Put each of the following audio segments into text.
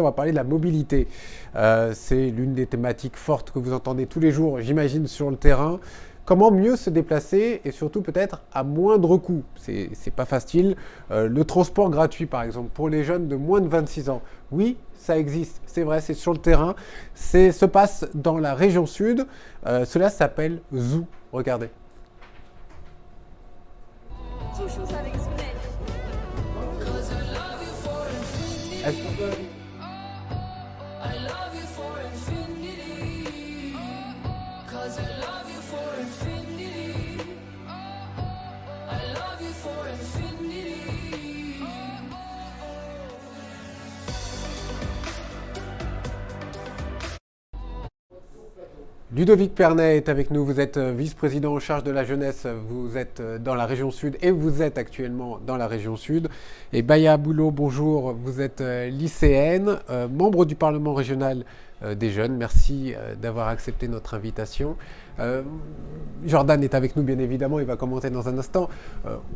On va parler de la mobilité. C'est l'une des thématiques fortes que vous entendez tous les jours, j'imagine, sur le terrain. Comment mieux se déplacer et surtout peut-être à moindre coût? C'est pas facile. Le transport gratuit, par exemple, pour les jeunes de moins de 26 ans. Oui, ça existe, c'est vrai, c'est sur le terrain. Se passe dans la région sud. Cela s'appelle Zoo. Regardez. Ludovic Pernet est avec nous, vous êtes vice-président en charge de la jeunesse, vous êtes dans la région sud et vous êtes actuellement dans la région sud. Et Baya Boulot, bonjour, vous êtes lycéenne, membre du Parlement régional des jeunes. Merci d'avoir accepté notre invitation. Jordan est avec nous bien évidemment, il va commenter dans un instant.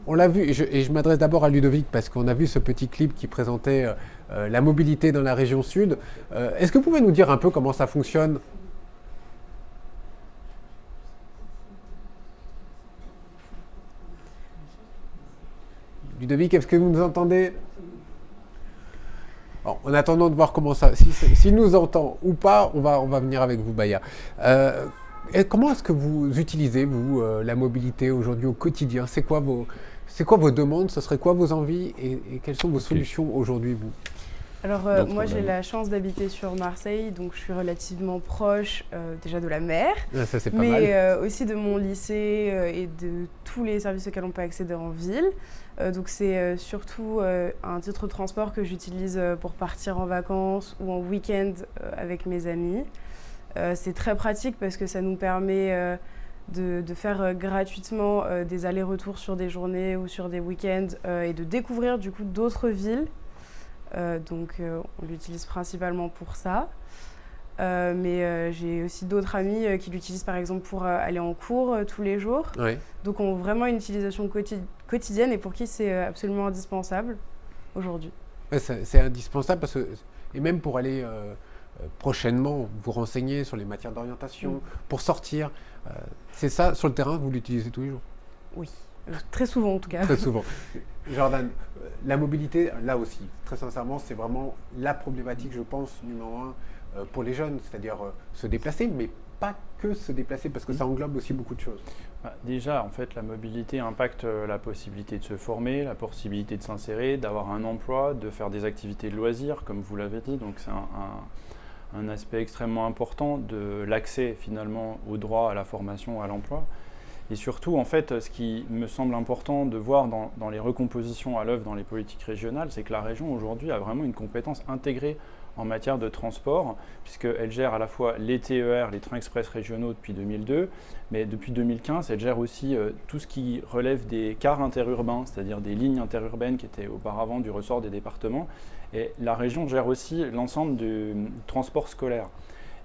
On l'a vu, et je m'adresse d'abord à Ludovic parce qu'on a vu ce petit clip qui présentait la mobilité dans la région sud. Est-ce que vous pouvez nous dire un peu comment ça fonctionne ? Ludovic, est-ce que vous nous entendez? Bon, en attendant de voir comment ça... S'il nous entend ou pas, on va venir avec vous, Baya. Et comment est-ce que vous utilisez, vous, la mobilité aujourd'hui au quotidien? C'est quoi vos demandes? Ce serait quoi vos envies? Et quelles sont vos solutions aujourd'hui, vous? Alors, moi, j'ai la chance d'habiter sur Marseille, donc je suis relativement proche déjà de la mer, Ça, c'est pas mal. mais aussi de mon lycée et de tous les services auxquels on peut accéder en ville. Donc, c'est surtout un titre de transport que j'utilise pour partir en vacances ou en week-end avec mes amis. C'est très pratique parce que ça nous permet de faire gratuitement des allers-retours sur des journées ou sur des week-ends et de découvrir du coup d'autres villes. Donc on l'utilise principalement pour ça. Mais j'ai aussi d'autres amis qui l'utilisent par exemple pour aller en cours tous les jours. Oui. Donc on a vraiment une utilisation quotidienne et pour qui c'est absolument indispensable aujourd'hui. Ouais, c'est indispensable parce que, et même pour aller prochainement vous renseigner sur les matières d'orientation, pour sortir, c'est ça, sur le terrain, vous l'utilisez tous les jours? Oui, très souvent en tout cas. Très souvent. Jordan, la mobilité, là aussi, très sincèrement, c'est vraiment la problématique, je pense, numéro un pour les jeunes, c'est-à-dire se déplacer, mais pas que se déplacer, parce que ça englobe aussi beaucoup de choses. Déjà, en fait, la mobilité impacte la possibilité de se former, la possibilité de s'insérer, d'avoir un emploi, de faire des activités de loisirs, comme vous l'avez dit. Donc, c'est un aspect extrêmement important de l'accès, finalement, au droit à la formation, à l'emploi. Et surtout, en fait, ce qui me semble important de voir dans les recompositions à l'œuvre dans les politiques régionales, c'est que la région, aujourd'hui, a vraiment une compétence intégrée en matière de transport, puisqu'elle gère à la fois les TER, les trains express régionaux depuis 2002, mais depuis 2015, elle gère aussi tout ce qui relève des cars interurbains, c'est-à-dire des lignes interurbaines qui étaient auparavant du ressort des départements. Et la région gère aussi l'ensemble du transport scolaire.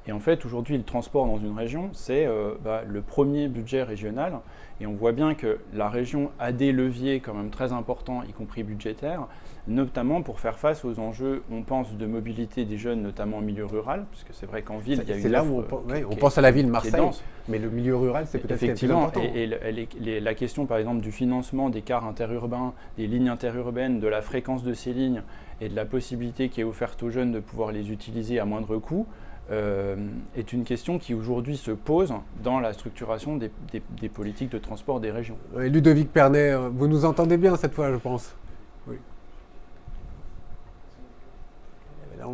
Et en fait, aujourd'hui, le transport dans une région, c'est le premier budget régional. Et on voit bien que la région a des leviers quand même très importants, y compris budgétaires, notamment pour faire face aux enjeux, on pense, de mobilité des jeunes, notamment en milieu rural, parce que c'est vrai qu'en ville, il y a une là où on pense à la ville Marseille, mais le milieu rural, c'est peut-être effectivement plus important. Et la question, par exemple, du financement des cars interurbains, des lignes interurbaines, de la fréquence de ces lignes et de la possibilité qui est offerte aux jeunes de pouvoir les utiliser à moindre coût, est une question qui aujourd'hui se pose dans la structuration des politiques de transport des régions. Ludovic Pernet, vous nous entendez bien cette fois, je pense. Oui. Là,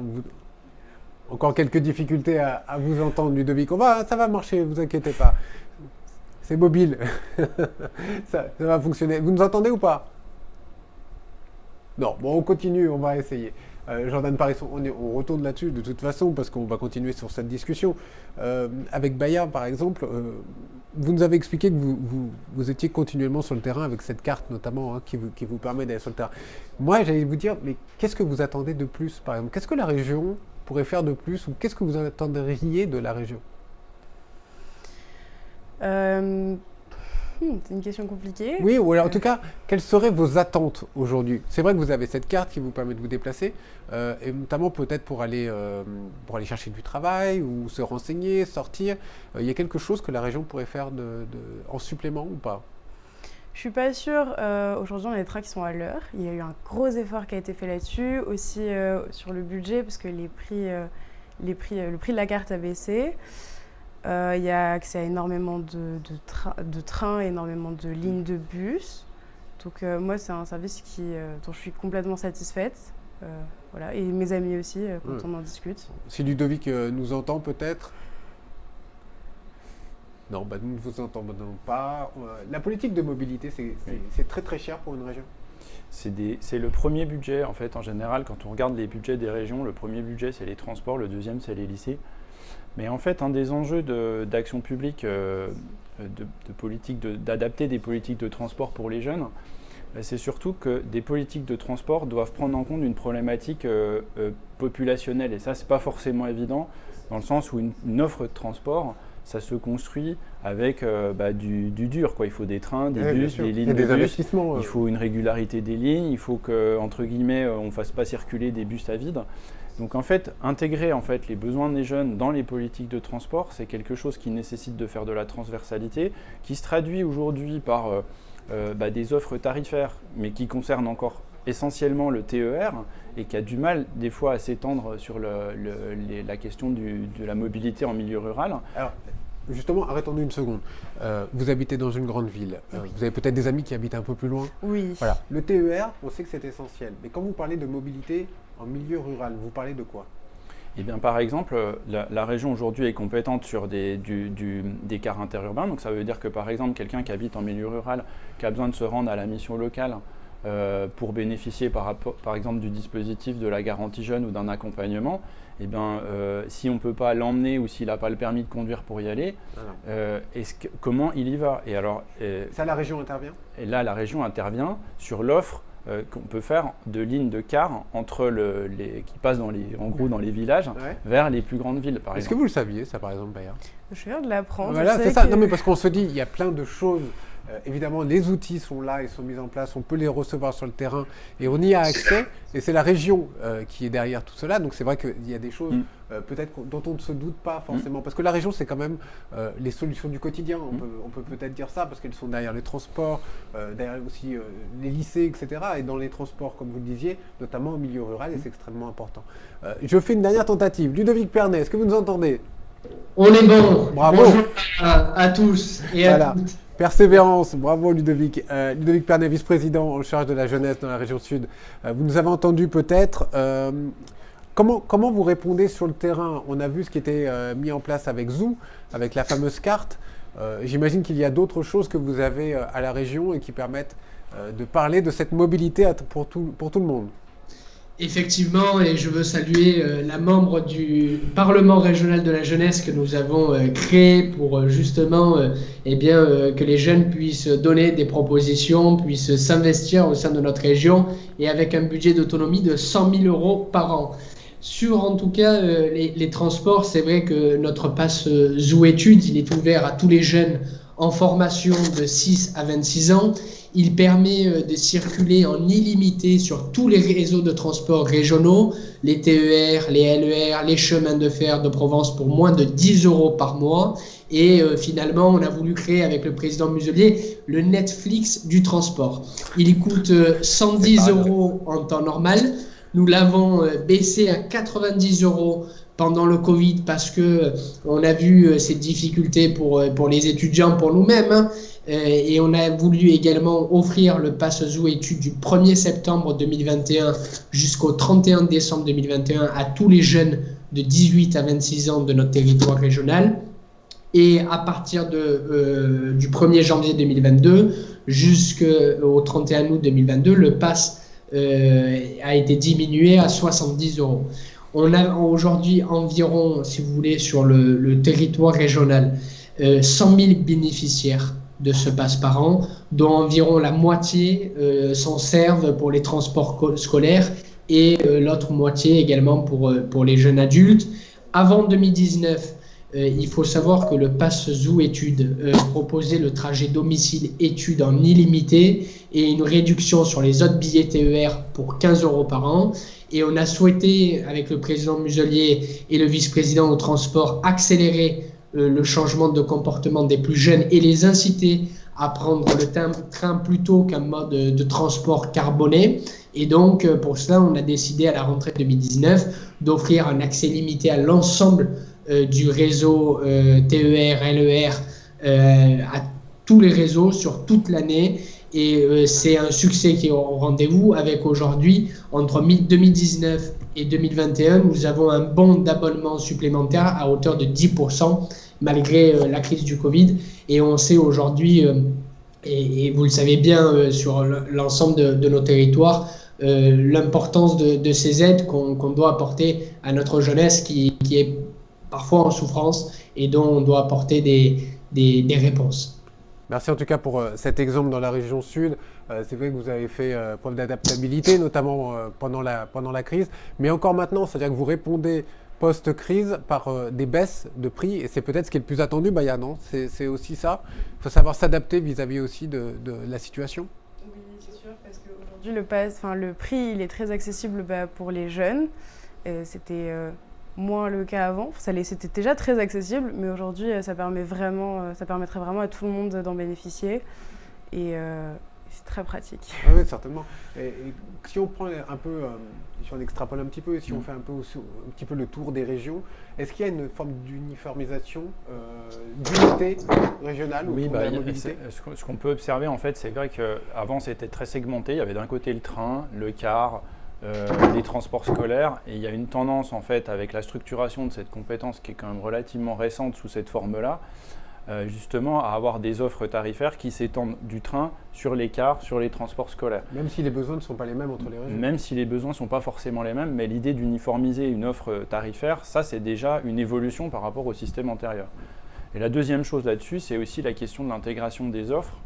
encore quelques difficultés à vous entendre, Ludovic. Ça va marcher, ne vous inquiétez pas. C'est mobile. ça va fonctionner. Vous nous entendez ou pas? Non, bon, on continue, on va essayer. Jordan Parisson, on retourne là-dessus de toute façon parce qu'on va continuer sur cette discussion. Avec Baya, par exemple, vous nous avez expliqué que vous étiez continuellement sur le terrain avec cette carte notamment qui vous permet d'aller sur le terrain. Moi, j'allais vous dire, mais qu'est-ce que vous attendez de plus, par exemple? Qu'est-ce que la région pourrait faire de plus ou qu'est-ce que vous attendriez de la région? C'est une question compliquée. Oui, ou alors en tout cas, quelles seraient vos attentes aujourd'hui? C'est vrai que vous avez cette carte qui vous permet de vous déplacer, et notamment peut-être pour aller chercher du travail ou se renseigner, sortir. Il y a quelque chose que la région pourrait faire en supplément ou pas? Je suis pas sûre. Aujourd'hui, on a des trains qui sont à l'heure. Il y a eu un gros effort qui a été fait là-dessus. Aussi sur le budget, parce que le prix de la carte a baissé. Il y a accès à énormément de trains, énormément de lignes de bus. Donc moi, c'est un service dont je suis complètement satisfaite. Voilà. Et mes amis aussi, quand on en discute. Si Ludovic nous entend peut-être. Non, nous ne vous entendons pas. La politique de mobilité, c'est très très cher pour une région. C'est le premier budget, en fait, en général, quand on regarde les budgets des régions, le premier budget, c'est les transports, le deuxième, c'est les lycées. Mais en fait, un des enjeux d'action publique, d'adapter des politiques de transport pour les jeunes, c'est surtout que des politiques de transport doivent prendre en compte une problématique populationnelle. Et ça, c'est pas forcément évident, dans le sens où une offre de transport, ça se construit avec du dur, quoi. Il faut des trains, des bus, des lignes de bus. Investissements. Il faut une régularité des lignes. Il faut que, entre guillemets, on ne fasse pas circuler des bus à vide. Donc en fait, intégrer les besoins des jeunes dans les politiques de transport, c'est quelque chose qui nécessite de faire de la transversalité, qui se traduit aujourd'hui par des offres tarifaires, mais qui concernent encore essentiellement le TER et qui a du mal des fois à s'étendre sur la question de la mobilité en milieu rural. Alors, justement, arrêtons-nous une seconde. Vous habitez dans une grande ville. Oui. Vous avez peut-être des amis qui habitent un peu plus loin. Oui. Voilà. Le TER, on sait que c'est essentiel. Mais quand vous parlez de mobilité en milieu rural, vous parlez de quoi? Eh bien, par exemple, la région aujourd'hui est compétente sur des cars interurbains. Donc ça veut dire que par exemple, quelqu'un qui habite en milieu rural, qui a besoin de se rendre à la mission locale pour bénéficier par exemple du dispositif de la garantie jeune ou d'un accompagnement, eh bien, si on ne peut pas l'emmener ou s'il n'a pas le permis de conduire pour y aller, comment il y va? Et alors, ça, la région intervient? Et là, la région intervient sur l'offre qu'on peut faire de lignes de cars qui passent dans les villages vers les plus grandes villes, par exemple. Est-ce que vous le saviez, ça, par exemple, d'ailleurs? Je viens de l'apprendre. Voilà, c'est ça. Non, mais parce qu'on se dit, il y a plein de choses. Évidemment, les outils sont là, ils sont mis en place, on peut les recevoir sur le terrain et on y a accès. Et c'est la région qui est derrière tout cela. Donc c'est vrai qu'il y a des choses peut-être dont on ne se doute pas forcément. Parce que la région, c'est quand même les solutions du quotidien. On peut peut-être dire ça parce qu'elles sont derrière les transports, derrière aussi les lycées, etc. Et dans les transports, comme vous le disiez, notamment au milieu rural, et c'est extrêmement important. Je fais une dernière tentative. Ludovic Pernet, est-ce que vous nous entendez? On est bon. Bravo. Bonjour à tous et à toutes. Persévérance, bravo Ludovic. Ludovic Pernet, vice-président en charge de la jeunesse dans la région Sud. Vous nous avez entendu peut-être. Comment vous répondez sur le terrain? On a vu ce qui était mis en place avec Zoo, avec la fameuse carte. J'imagine qu'il y a d'autres choses que vous avez à la région et qui permettent de parler de cette mobilité pour tout le monde. Effectivement, et je veux saluer la membre du Parlement régional de la jeunesse que nous avons créé pour justement que les jeunes puissent donner des propositions, puissent s'investir au sein de notre région et avec un budget d'autonomie de 100 000 € par an. Sur en tout cas les transports, c'est vrai que notre pass Zoo Études, il est ouvert à tous les jeunes en formation de 6 à 26 ans. Il permet de circuler en illimité sur tous les réseaux de transport régionaux, les TER, les LER, les chemins de fer de Provence pour moins de 10 € par mois. Et finalement, on a voulu créer avec le président Muselier le Netflix du transport. Il coûte 110 € en temps normal. Nous l'avons baissé à 90 € pendant le Covid parce que on a vu ces difficultés pour les étudiants, pour nous-mêmes. Et on a voulu également offrir le pass Zoo Études du 1er septembre 2021 jusqu'au 31 décembre 2021 à tous les jeunes de 18 à 26 ans de notre territoire régional. Et à partir du 1er janvier 2022 jusqu'au 31 août 2022, le pass a été diminué à 70 €. On a aujourd'hui environ, si vous voulez, sur le territoire régional, 100 000 bénéficiaires de ce pass par an, dont environ la moitié s'en servent pour les transports scolaires et l'autre moitié également pour les jeunes adultes. Avant 2019, il faut savoir que le pass Zoo Études proposait le trajet domicile-études en illimité et une réduction sur les autres billets TER pour 15 € par an. Et on a souhaité, avec le président Muselier et le vice-président au transport, accélérer le changement de comportement des plus jeunes et les inciter à prendre le train plutôt qu'un mode de transport carboné. Et donc, pour cela, on a décidé à la rentrée 2019 d'offrir un accès limité à l'ensemble du réseau TER, LER, à tous les réseaux sur toute l'année. Et c'est un succès qui est au rendez-vous avec aujourd'hui, entre 2019 et 2021, nous avons un bon d'abonnement supplémentaire à hauteur de 10% malgré la crise du Covid. Et on sait aujourd'hui, et vous le savez bien sur l'ensemble de nos territoires, l'importance de ces aides qu'on doit apporter à notre jeunesse qui est parfois en souffrance et dont on doit apporter des réponses. Merci en tout cas pour cet exemple dans la région sud. C'est vrai que vous avez fait preuve d'adaptabilité, notamment pendant la crise. Mais encore maintenant, c'est-à-dire que vous répondez post-crise par des baisses de prix. Et c'est peut-être ce qui est le plus attendu, Baya, non ? C'est aussi ça. Il faut savoir s'adapter vis-à-vis aussi de la situation. Oui, c'est sûr, parce qu'aujourd'hui, le prix, il est très accessible pour les jeunes. C'était moins le cas avant. C'était déjà très accessible, mais aujourd'hui, ça permettrait vraiment à tout le monde d'en bénéficier. Et c'est très pratique. Oui, certainement. Et si on prend un peu, si on extrapole un petit peu, si on fait un petit peu le tour des régions, est-ce qu'il y a une forme d'uniformisation, d'unité régionale autour de la mobilité ? Ce qu'on peut observer, en fait, c'est vrai qu'avant, c'était très segmenté. Il y avait d'un côté le train, le car, les transports scolaires, et il y a une tendance en fait avec la structuration de cette compétence qui est quand même relativement récente sous cette forme-là, justement à avoir des offres tarifaires qui s'étendent du train sur les cars, sur les transports scolaires. Même si les besoins ne sont pas les mêmes entre les régions. Même si les besoins ne sont pas forcément les mêmes, mais l'idée d'uniformiser une offre tarifaire, ça c'est déjà une évolution par rapport au système antérieur. Et la deuxième chose là-dessus, c'est aussi la question de l'intégration des offres,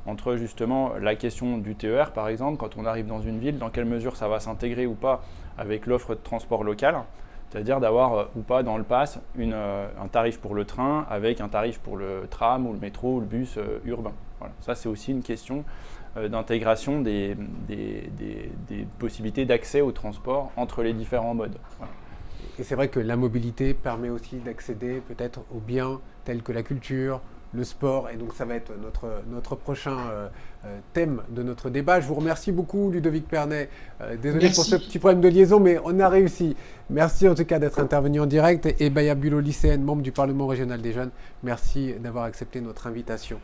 entre justement la question du TER par exemple, quand on arrive dans une ville, dans quelle mesure ça va s'intégrer ou pas avec l'offre de transport local, c'est-à-dire d'avoir ou pas dans le pass un tarif pour le train avec un tarif pour le tram ou le métro ou le bus urbain. Voilà. Ça c'est aussi une question d'intégration des possibilités d'accès au transport entre les différents modes. Voilà. Et c'est vrai que la mobilité permet aussi d'accéder peut-être aux biens tels que la culture, le sport, et donc ça va être notre prochain thème de notre débat. Je vous remercie beaucoup, Ludovic Pernet. Désolé pour ce petit problème de liaison, mais on a réussi. Merci en tout cas d'être intervenu en direct. Et Baya Bulot, lycéenne, membre du Parlement régional des jeunes, merci d'avoir accepté notre invitation.